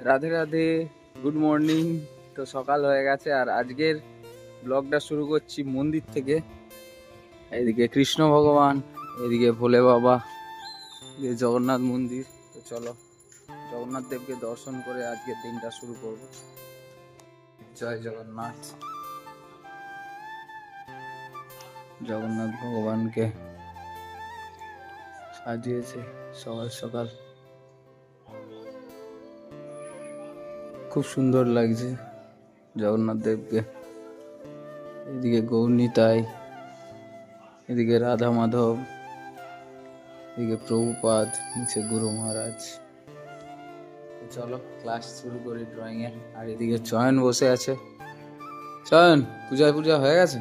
Radhe Radhe, good morning. তো সকাল হয়ে গেছে আর আজকের ব্লগটা শুরু করছি মন্দির থেকে। এদিকে কৃষ্ণ ভগবান, এদিকে ভোলে বাবা, এদিকে জগন্নাথ মন্দির। তো চলো জগন্নাথ দেবকে দর্শন করে আজকের দিনটা শুরু করব। জয় জগন্নাথ। জগন্নাথ ভগবানকে সাজিয়েছে সকাল সকাল, খুব সুন্দর লাগছে জগন্নাথ দেবকে। এদিকে গৌরনিতাই, এদিকে রাধা মাধব, এদিকে প্রভুপাদ, নিচে গুরু মহারাজ। চলো ক্লাস শুরু করি ড্রয়িং এর। আর এদিকে চয়ন বসে আছে। চয়ন, পূজা হয়ে গেছে?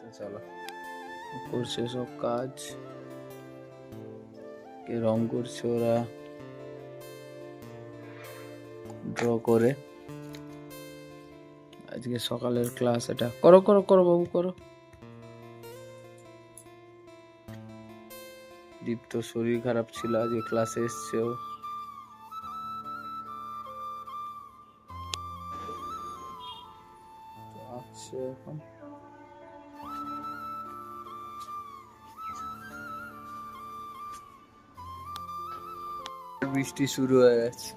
তো চলো, করছে সব কাজ, কে রং করছে, ওরা ড্র করে। আজকে সকালের ক্লাস এটা। করো করো করো বাবু করো। দীপ্ত শরীর খারাপ ছিল, আজকে ক্লাসে এসছে ও। আচ্ছা, এখন বৃষ্টি শুরু হয়ে গেছে।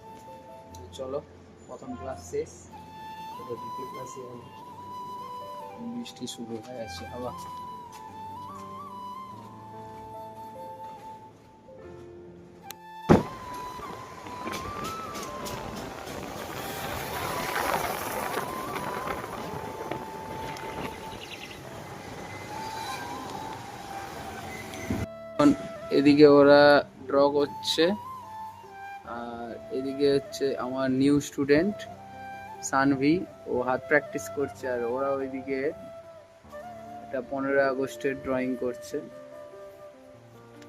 চলো, প্রথম ক্লাস শেষ, দ্বিতীয় ক্লাসে বৃষ্টি শুরু হয়ে গেছে আবার। এদিকে ওরা ড্র করছে, আর এদিকে হচ্ছে আমার নিউ স্টুডেন্ট সানভি, ও হাত প্র্যাকটিস করছে। আর ওরা ওইদিকে এটা 15 আগস্টের ড্রয়িং করছে,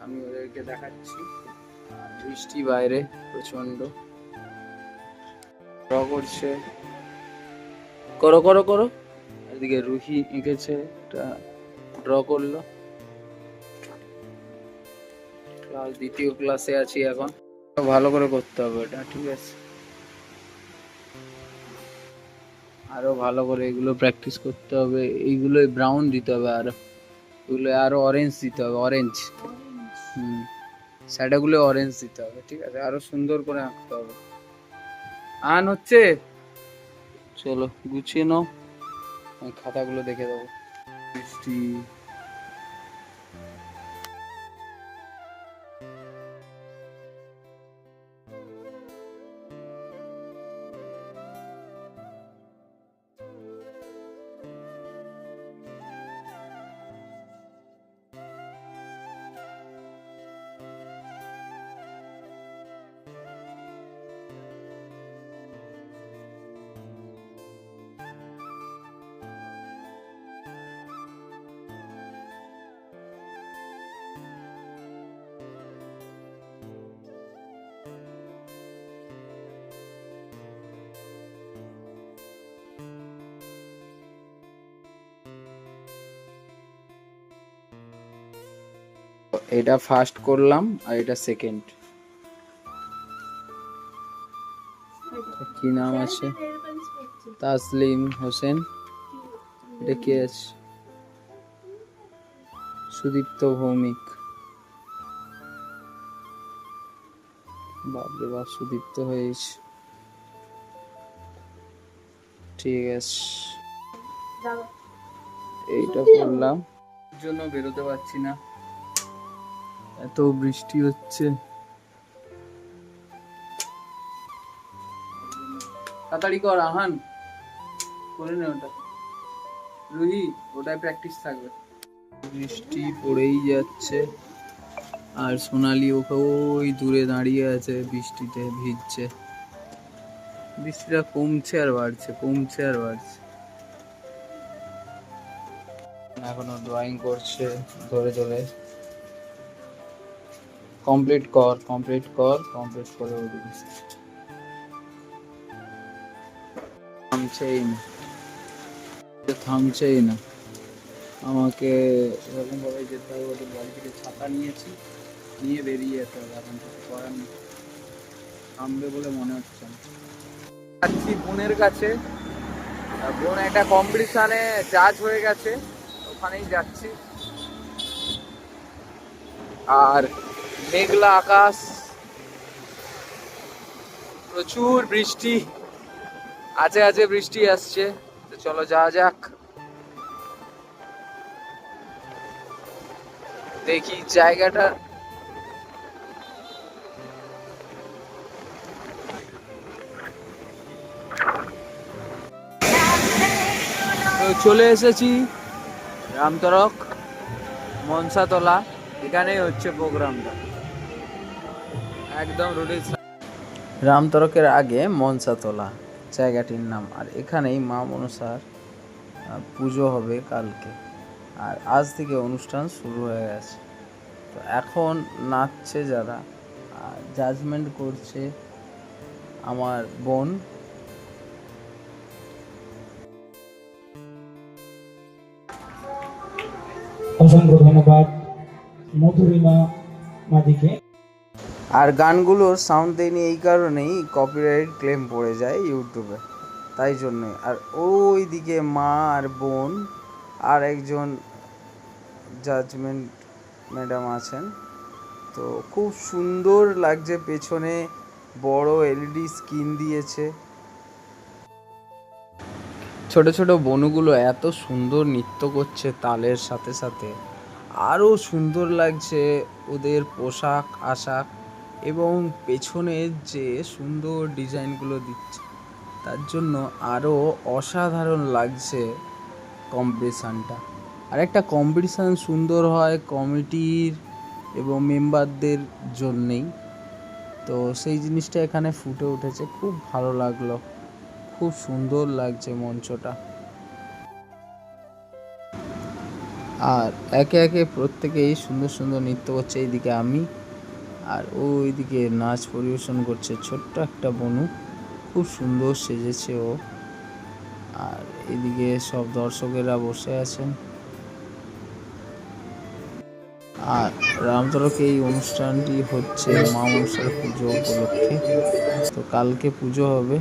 আমি ওদেরকে দেখাচ্ছি। বৃষ্টি বাইরে প্রচন্ড, ড্র করছে। করো করো করো। এদিকে রুহি এঁকেছে, এটা ড্র করলো। ক্লাস দ্বিতীয় ক্লাসে আছি এখন, ভালো করে করতে হবে এটা, ঠিক আছে? আরো ভালো করে এগুলো প্র্যাকটিস করতে হবে। এইগুলো ব্রাউন দিতে হবে, আর এগুলো আরো অরেঞ্জ দিতে হবে, অরেঞ্জ। শ্যাডোগুলো অরেঞ্জ দিতে হবে, ঠিক আছে? আরো সুন্দর করে আঁকতে হবে। আন হচ্ছে, চলো গুছিয়ে নাও, আমি খাতাগুলো দেখে দেবো। বৃষ্টি, এটা ফার্স্ট করলাম আর এটা সেকেন্ড। কি নাম আছে? তাসলিম হোসেন। এটা কে আছে? সুদীপ্ত ভৌমিক। বাপরে বাপ, সুদীপ্ত হয়েছে, ঠিক আছে। এইটা করলাম, জন্য বেরোতে পারছি না, এত বৃষ্টি হচ্ছে। তাড়াতাড়ি কর আহান, করে নে ওটা। রুহি, ওটাই প্র্যাকটিস থাকবে। বৃষ্টি পড়েই যাচ্ছে, আর সোনালি ওকে ওই দূরে দাঁড়িয়ে আছে, বৃষ্টিতে ভিজছে। বৃষ্টিটা কমছে আর বাড়ছে, কমছে আর বাড়ছে। এখনো ড্রয়িং করছে ধরে ধরে। কমপ্লিট কর, কমপ্লিট কর, কমপ্লিট করে ওদিকে। থামছেই না, থামছেই না। আমাকে এরকম ভাবে যেতে হবে। ওদের বাড়ি থেকে ছাতা নিয়েছি, নিয়ে বেরিয়ে যেতে হবে, এখন কিছু করার নেই, থামবে বলে মনে হচ্ছে না। যাচ্ছি বোনের কাছে, বোন একটা কম্পিটিশানে জাজ হয়ে গেছে, ওখানেই যাচ্ছি। আর মেঘলা আকাশ, প্রচুর বৃষ্টি, আজে আজে বৃষ্টি আসছে। তো চলো যাওয়া যাক, দেখি জায়গাটা। তো চলে এসেছি রামতরক মনসাতলা, এখানেই হচ্ছে প্রোগ্রামটা, একদম রোডের রামতরকের আগে মনসাতলা জায়গাটির নাম। আর এখানেই মা মনসার পুজো হবে কালকে, আর আজ থেকে অনুষ্ঠান শুরু হয়ে গেছে। তো এখন নাচছে যারা, জাজমেন্ট করছে আমার বোন। অসংখ্য ধন্যবাদ মধুরিমা মাদিকে। আর গানগুলোর সাউন্ড দেয়নি এই কারণেই কপিরাইট ক্লেম পড়ে যায় ইউটিউবে, তাই জন্যই। আর ওই দিকে মা আর বোন আর একজন জাজমেন্ট ম্যাডাম আছেন। তো খুব সুন্দর লাগছে, পেছনে বড় এলইডি স্ক্রিন দিয়েছে। ছোট ছোট বনুগুলো এত সুন্দর নৃত্য করছে তালের সাথে সাথে, আরও সুন্দর লাগছে ওদের পোশাক আশাক, এবং পেছনের যে সুন্দর ডিজাইনগুলো দিচ্ছে তার জন্য আরও অসাধারণ লাগছে কম্পিটিশানটা। আর একটা কম্পিটিশান সুন্দর হয় কমিটির এবং মেম্বারদের জন্যেই, তো সেই জিনিসটা এখানে ফুটে উঠেছে, খুব ভালো লাগলো, খুব সুন্দর লাগছে মঞ্চটা। আর একে একে প্রত্যেকেই সুন্দর সুন্দর নৃত্য করছে। এইদিকে আমি, আর ওইদিকে নাচ পরিবেশন করছে ছোট্ট একটা বনু, খুব সুন্দর সেজেছে ও। আর এদিকে সব দর্শকেরা বসে আছেন। আর রামতরকে এই অনুষ্ঠানটি হচ্ছে মা মনসার পুজো উপলক্ষে, তো কালকে পুজো হবে।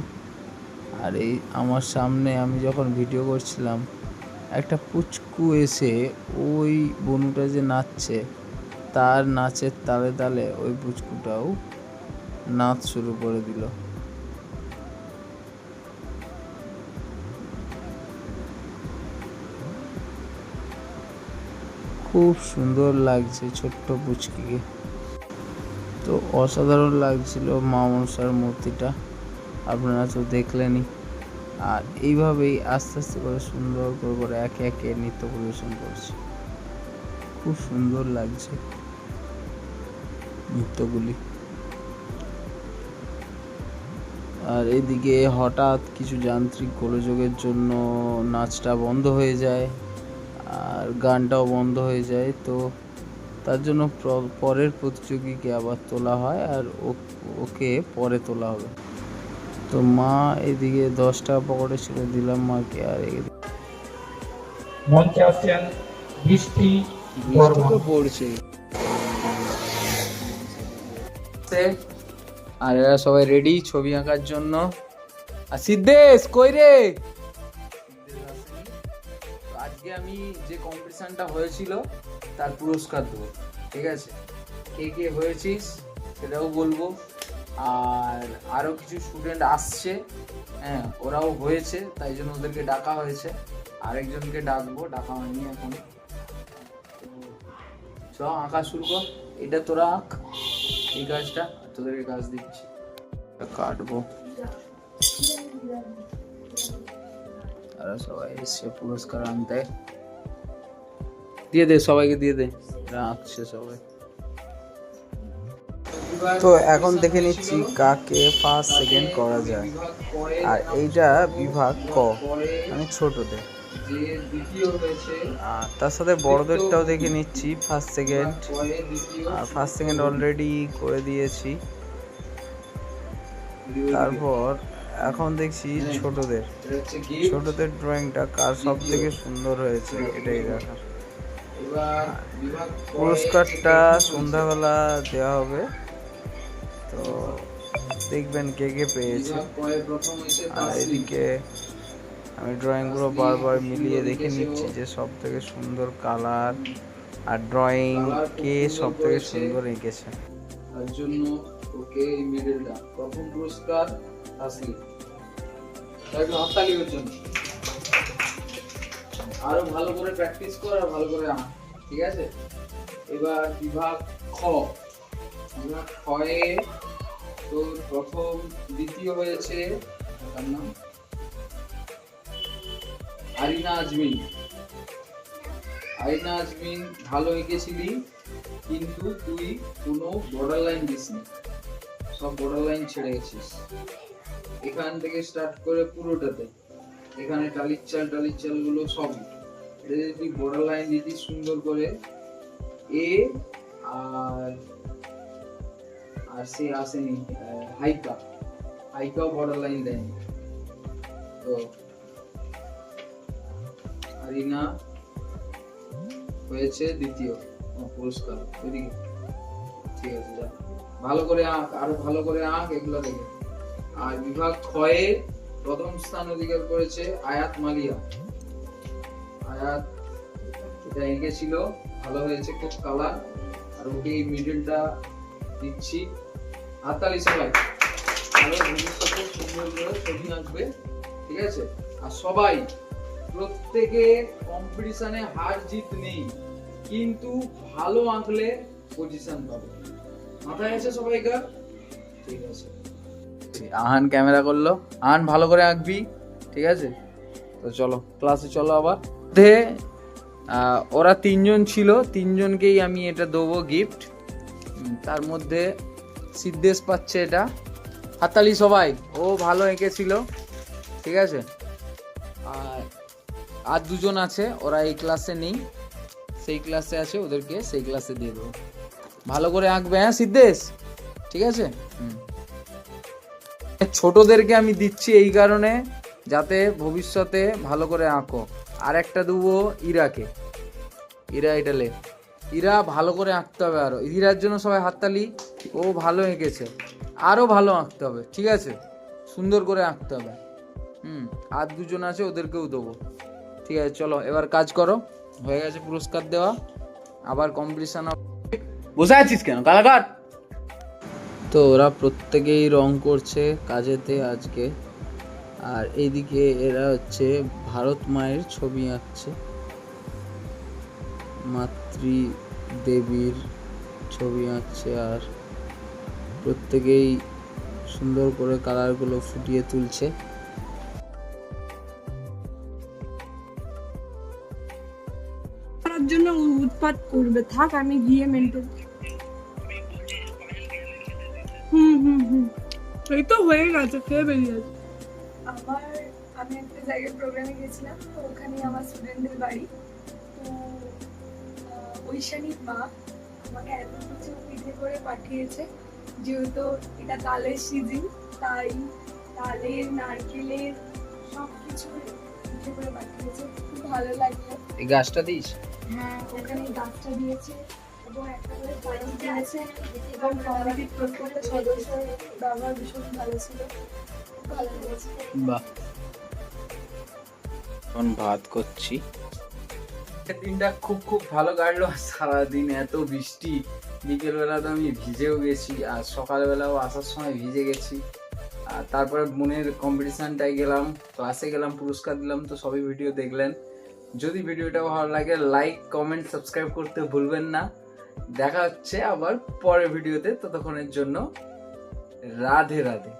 আর এই আমার সামনে আমি যখন ভিডিও করছিলাম, একটা পুচকু এসে ওই বনুটা যে নাচছে তার নাচের তালে তালে ওই পুচকুটাও নাচ শুরু করে দিল। খুব সুন্দর লাগছে ছোট্ট পুচকিকে, তো অসাধারণ লাগছিল মা মনসার মূর্তিটা, আপনারা তো দেখলেনই। আর এইভাবেই আস্তে আস্তে করে সুন্দর করে করে একে একে নৃত্য পরিবেশন করছে, খুব সুন্দর লাগছে নৃত্যগুলি। আর এদিকে হঠাৎ কিছু যান্ত্রিক গোলযোগের জন্য নাচটা বন্ধ হয়ে যায় আর গানটাও বন্ধ হয়ে যায়, তো তার জন্য পরের প্রতিযোগীকে আবার তোলা হয়, আর ওকে পরে তোলা হবে। তো মা এদিকে 10 টাকা পকেটে ছিল, দিলাম মাকে। আর মঞ্চে আসছেন বৃষ্টি তো পড়ছে, আর এরা সবাই রেডি ছবি আঁকার জন্য। আর সিদ্ধেশ কই রে? আজকে আমি যে কম্পিটিশনটা হয়েছিল তার পুরস্কার দেবো, ঠিক আছে? কে কে হয়েছিস সেটাও বলবো। আর আরও কিছু স্টুডেন্ট আসছে, হ্যাঁ ওরাও হয়েছে, তাই জন্য ওদেরকে ডাকা হয়েছে। আরেকজনকে ডাকবো, ডাকা হয়নি এখন। চ আঁকা শুরু কর, এটা তোরা আঁক এই গাছটা, তোদেরকে গাছ দিচ্ছি, কাটবো। তারা সবাই এসছে পুরস্কার আনতে, দিয়ে দে সবাইকে, দিয়ে দে, আঁকছে সবাই। তো এখন দেখে নিচ্ছি কাকে ফার্স্ট সেকেন্ড করা যায়। আর এইটা বিভাগ ক, মানে ছোটদের। আর তার সাথে বড়দেরটাও দেখে নিচ্ছি ফার্স্ট সেকেন্ড। আর ফার্স্ট সেকেন্ড অলরেডি করে দিয়েছি। তারপর এখন দেখছি ছোটদের ড্রয়িংটা কার সব থেকে সুন্দর হয়েছে এটাই দেখার। এবার বিভাগ পুরস্কারটা সন্ধ্যাবেলা দেওয়া হবে, তো দেখবেন কে কে পেয়েছে। প্রথম হয়েছে আর এদিকে আমি ড্রয়িংগুলো বারবার মিলিয়ে দেখে নিচ্ছি যে সব থেকে সুন্দর কালার আর ড্রয়িং কে সব থেকে সুন্দর এঁকেছে। তার জন্য ওকে এই মেডেলটা, প্রথম পুরস্কার তাসলিম। একটু হাততালি ওর জন্য। আরো ভালো করে প্র্যাকটিস কর আর ভালো করে আঁক, ঠিক আছে? এবার বিভাগ খ। বিভাগ খয়ে তো প্রথম দ্বিতীয় হয়েছে, তার নাম আরিনা আজমিন। আরিনা আজমিন ভালো এঁকেছিলি, কিন্তু তুই কোনো বর্ডার লাইন দিসনি, সব বর্ডার লাইন ছেড়ে গেছিস। এখান থেকে স্টার্ট করে পুরোটাতে, এখানে টালির চাল গুলো সব তুই বর্ডার লাইন দিতি সুন্দর করে। এ আর আর সে আসেনি, হাইকাও বর্ডার লাইন দেয়নি। তো আরিনা হয়েছে দ্বিতীয় পুরস্কার। ওইদিকে ঠিক আছে, যা ভালো করে আঁক, আরো ভালো করে আঁক এগুলো দেখে। আর বিভাগ খয়ে প্রথম স্থান অধিকার করেছে আয়াত মালিয়া। আয়াত এটা এঁকেছিল, ভালো হয়েছে খুব কালার। আর ওকে এই মেডেলটা দিচ্ছি। হাততালি সবাই। আরো ভবিষ্যতে সুন্দর করে ছবি আঁকবে, ঠিক আছে? আর সবাই প্রত্যেকে কম্পিটিশনে হার জিত নেই, কিন্তু ভালো আঁকলে পজিশন পাবে। মাথায় আছে সবাইকার? ঠিক আছে। আহান ক্যামেরা করলো। আহান ভালো করে আঁকবি, ঠিক আছে? তো চলো ক্লাসে চলো আবার। ওরা তিনজন ছিল, তিনজনকেই আমি এটা দেবো গিফট। তার মধ্যে সিদ্ধেশ পাচ্ছে এটা। হাততালি সবাই, ও ভালো এঁকেছিল, ঠিক আছে? আর দুজন আছে, ওরা এই ক্লাসে নেই, সেই ক্লাসে আছে, ওদেরকে সেই ক্লাসে দিয়ে দেবো। ভালো করে আঁকবে, হ্যাঁ সিদ্ধেশ, ঠিক আছে? ছোটদেরকে আমি দিচ্ছি এই কারণে যাতে ভবিষ্যতে ভালো করে আঁকো। আর একটা দেবো ইরাকে। ইরা এটালে, ইরা ভালো করে আঁকতে হবে আরো। ইরার জন্য সবাই হাততালি। ও ভালো এঁকেছে, আরো ভালো আঁকতে হবে, ঠিক আছে? সুন্দর করে আঁকতে হবে। আর দুজন আছে, ওদেরকেও দেবো, ঠিক আছে? চলো এবার কাজ করো। হয়ে গেছে পুরস্কার দেওয়া, আবার কম্পিটিশন। বসে আছিস কেন, কালাকাট? তো ওরা প্রত্যেকেই রং করছে কাজেতে আজকে। আর এইদিকে এরা হচ্ছে ভারত মায়ের ছবি আঁকছে, মাতৃদেবীর ছবি আঁকছে। আর প্রত্যেকেই সুন্দর করে কালারগুলো ফুটিয়ে তুলছে। করার জন্য উৎপাত করবে, থাক আমি গিয়ে মেনটেন। এই তো হয়ে গেছে, খেয়ে বেরিয়ে গেছে। আমি একটা জায়গায় প্রোগ্রামে গেছিলাম, তো ওখানে আমার স্টুডেন্টদের বাড়ি। তো ঐশানীর মা আমাকে এত কিছু পিঠে করে পাঠিয়েছে, যেহেতু এটা তালের সিজন, তাই তালের নারকেলের সব কিছু পিঠে করে পাঠিয়েছে, খুব ভালো লাগলো। এই গাছটা দিস? হ্যাঁ, ওখানে গাছটা দিয়েছে এবং একটা করে পায়েস দিয়েছে, এবং কমিটির প্রত্যেকটা সদস্যের ব্যবহার ভীষণ ভালো ছিল, খুব ভালো লেগেছে। বাহ। এখন ভাত করছি। দিনটা খুব খুব ভালো কাটলো। সারাদিন এত বৃষ্টি, বিকেলবেলা তো আমি ভিজেও গেছি, আর সকালবেলাও আসার সময় ভিজে গেছি। আর তারপরে বোনের কম্পিটিশানটাই গেলাম, ক্লাসে গেলাম, পুরস্কার দিলাম। তো সবই ভিডিও দেখলেন। যদি ভিডিওটা ভালো লাগে লাইক, কমেন্ট, সাবস্ক্রাইব করতে ভুলবেন না। দেখা হচ্ছে আবার পরের ভিডিওতে। ততক্ষণের জন্য রাধে রাধে।